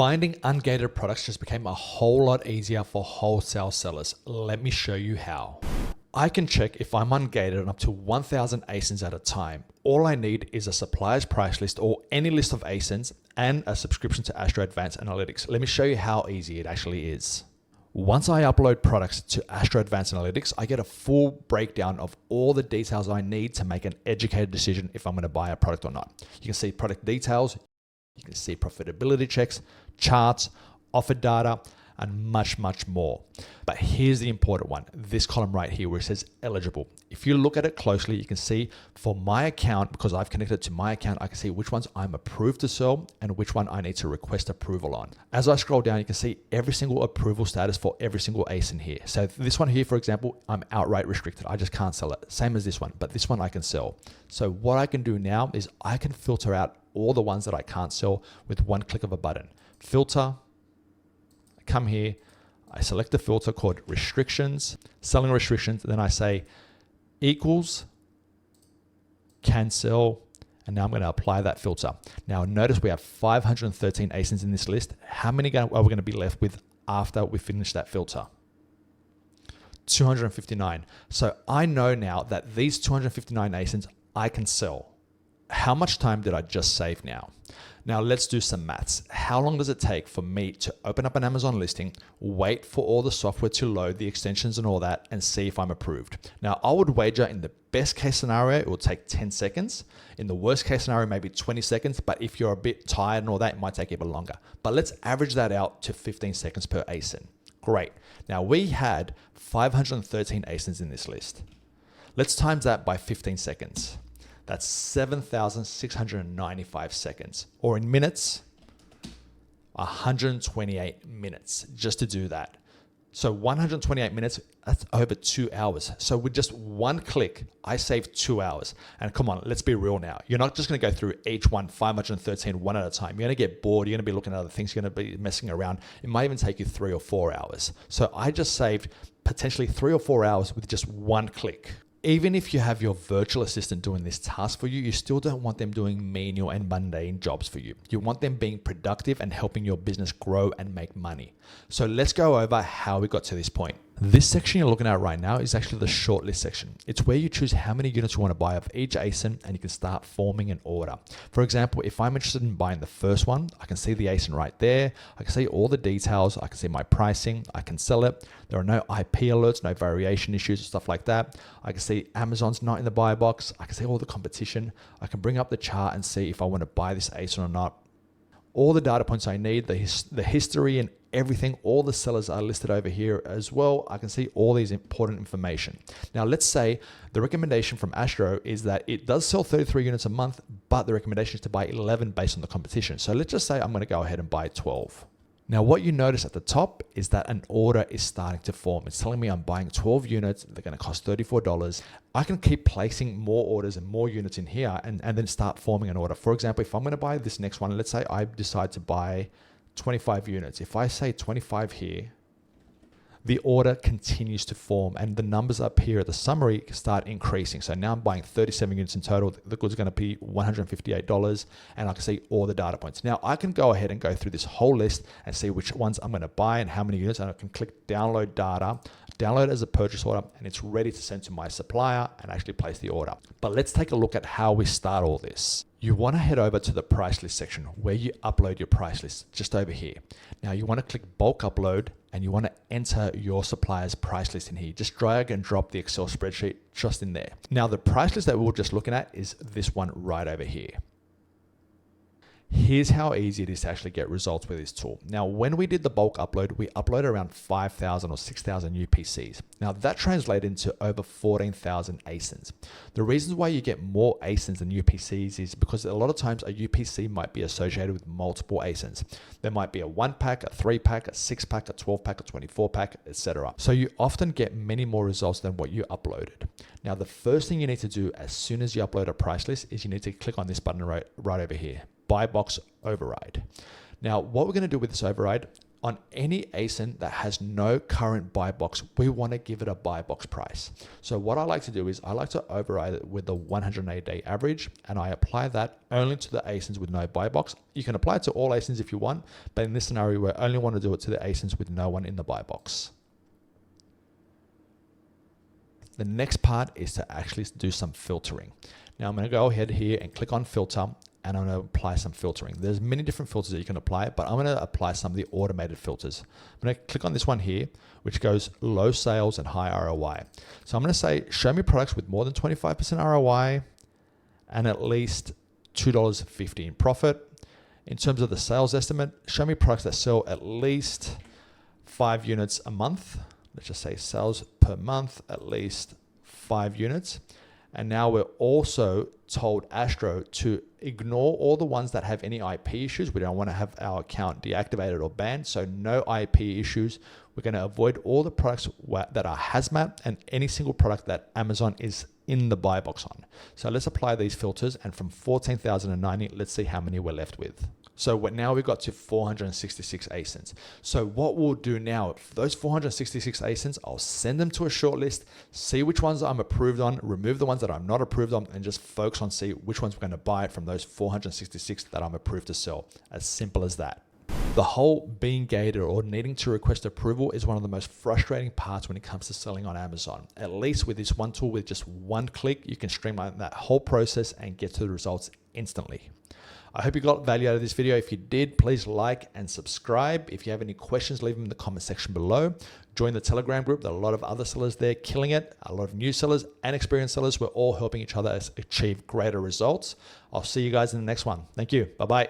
Finding ungated products just became a whole lot easier for wholesale sellers. Let me show you how. I can check if I'm ungated on up to 1,000 ASINs at a time. All I need is a supplier's price list or any list of ASINs and a subscription to Astra Advanced Analytics. Let me show you how easy it actually is. Once I upload products to Astra Advanced Analytics, I get a full breakdown of all the details I need to make an educated decision if I'm going to buy a product or not. You can see product details, you can see profitability checks, charts, offer data, and much, much more. But here's the important one, this column right here where it says eligible. If you look at it closely, you can see for my account, because I've connected to my account, I can see which ones I'm approved to sell and which one I need to request approval on. As I scroll down, you can see every single approval status for every single ASIN here. So this one here, for example, I'm outright restricted. I just can't sell it. Same as this one, but this one I can sell. So what I can do now is I can filter out all the ones that I can't sell with one click of a button. Filter, come here, I select a filter called restrictions, selling restrictions, then I say equals, can sell, and now I'm going to apply that filter. Now notice we have 513 ASINs in this list. How many are we going to be left with after we finish that filter? 259. So I know now that these 259 ASINs I can sell. How much time did I just save now? Now let's do some maths. How long does it take for me to open up an Amazon listing, wait for all the software to load, the extensions and all that, and see if I'm approved? Now I would wager in the best case scenario, it will take 10 seconds. In the worst case scenario, maybe 20 seconds. But if you're a bit tired and all that, it might take even longer. But let's average that out to 15 seconds per ASIN. Great. Now we had 513 ASINs in this list. Let's times that by 15 seconds. That's 7,695 seconds, or in minutes, 128 minutes just to do that. So 128 minutes, that's over 2 hours. So with just one click, I saved 2 hours. And come on, let's be real now. You're not just going to go through each one, 513, one at a time. You're going to get bored. You're going to be looking at other things. You're going to be messing around. It might even take you 3 or 4 hours. So I just saved potentially 3 or 4 hours with just one click. Even if you have your virtual assistant doing this task for you, you still don't want them doing menial and mundane jobs for you. You want them being productive and helping your business grow and make money. So let's go over how we got to this point. This section you're looking at right now is actually the shortlist section. It's where you choose how many units you want to buy of each ASIN and you can start forming an order. For example, if I'm interested in buying the first one, I can see the ASIN right there. I can see all the details. I can see my pricing. I can sell it. There are no IP alerts, no variation issues, stuff like that. I can see Amazon's not in the buy box. I can see all the competition. I can bring up the chart and see if I want to buy this ASIN or not. All the data points I need, the history and everything, all the sellers are listed over here as well. I can see all these important information. Now let's say the recommendation from Astro is that it does sell 33 units a month, but the recommendation is to buy 11 based on the competition. So let's just say I'm going to go ahead and buy 12. Now what you notice at the top is that an order is starting to form. It's telling me I'm buying 12 units. They're going to cost $34. I can keep placing more orders and more units in here and then start forming an order. For example, if I'm going to buy this next one, let's say I decide to buy 25 units. If I say 25 here, the order continues to form and the numbers up here at the summary start increasing. So now I'm buying 37 units in total. The goods are going to be $158 and I can see all the data points. Now I can go ahead and go through this whole list and see which ones I'm going to buy and how many units, and I can click download data, download it as a purchase order, and it's ready to send to my supplier and actually place the order. But let's take a look at how we start all this. You want to head over to the price list section where you upload your price list, just over here. Now you want to click bulk upload and you want to enter your supplier's price list in here. Just drag and drop the Excel spreadsheet just in there. Now the price list that we were just looking at is this one right over here. Here's how easy it is to actually get results with this tool. Now, when we did the bulk upload, we uploaded around 5,000 or 6,000 UPCs. Now that translated into over 14,000 ASINs. The reasons why you get more ASINs than UPCs is because a lot of times a UPC might be associated with multiple ASINs. There might be a 1-pack, a 3-pack, a 6-pack, a 12-pack, a 24-pack, etc. So you often get many more results than what you uploaded. Now, the first thing you need to do as soon as you upload a price list is you need to click on this button right over here. Buy box override. Now, what we're going to do with this override, on any ASIN that has no current buy box, we want to give it a buy box price. So what I like to do is I like to override it with the 180-day average, and I apply that only to the ASINs with no buy box. You can apply it to all ASINs if you want, but in this scenario, we only want to do it to the ASINs with no one in the buy box. The next part is to actually do some filtering. Now I'm going to go ahead here and click on filter, and I'm going to apply some filtering. There's many different filters that you can apply, but I'm going to apply some of the automated filters. I'm going to click on this one here, which goes low sales and high ROI. So I'm going to say, show me products with more than 25% ROI and at least $2.50 in profit. In terms of the sales estimate, show me products that sell at least 5 units a month. Let's just say sales per month, at least 5 units. And now we're also told Astro to ignore all the ones that have any IP issues. We don't want to have our account deactivated or banned. So no IP issues. We're going to avoid all the products that are hazmat and any single product that Amazon is in the buy box on. So let's apply these filters. And from 14,090, let's see how many we're left with. So now we've got to 466 ASINs. So what we'll do now, for those 466 ASINs, I'll send them to a shortlist, see which ones I'm approved on, remove the ones that I'm not approved on, and just focus on see which ones we're going to buy from those 466 that I'm approved to sell. As simple as that. The whole being gated or needing to request approval is one of the most frustrating parts when it comes to selling on Amazon. At least with this one tool, with just one click, you can streamline that whole process and get to the results instantly. I hope you got value out of this video. If you did, please like and subscribe. If you have any questions, leave them in the comment section below. Join the Telegram group. There are a lot of other sellers there killing it. A lot of new sellers and experienced sellers. We're all helping each other achieve greater results. I'll see you guys in the next one. Thank you. Bye-bye.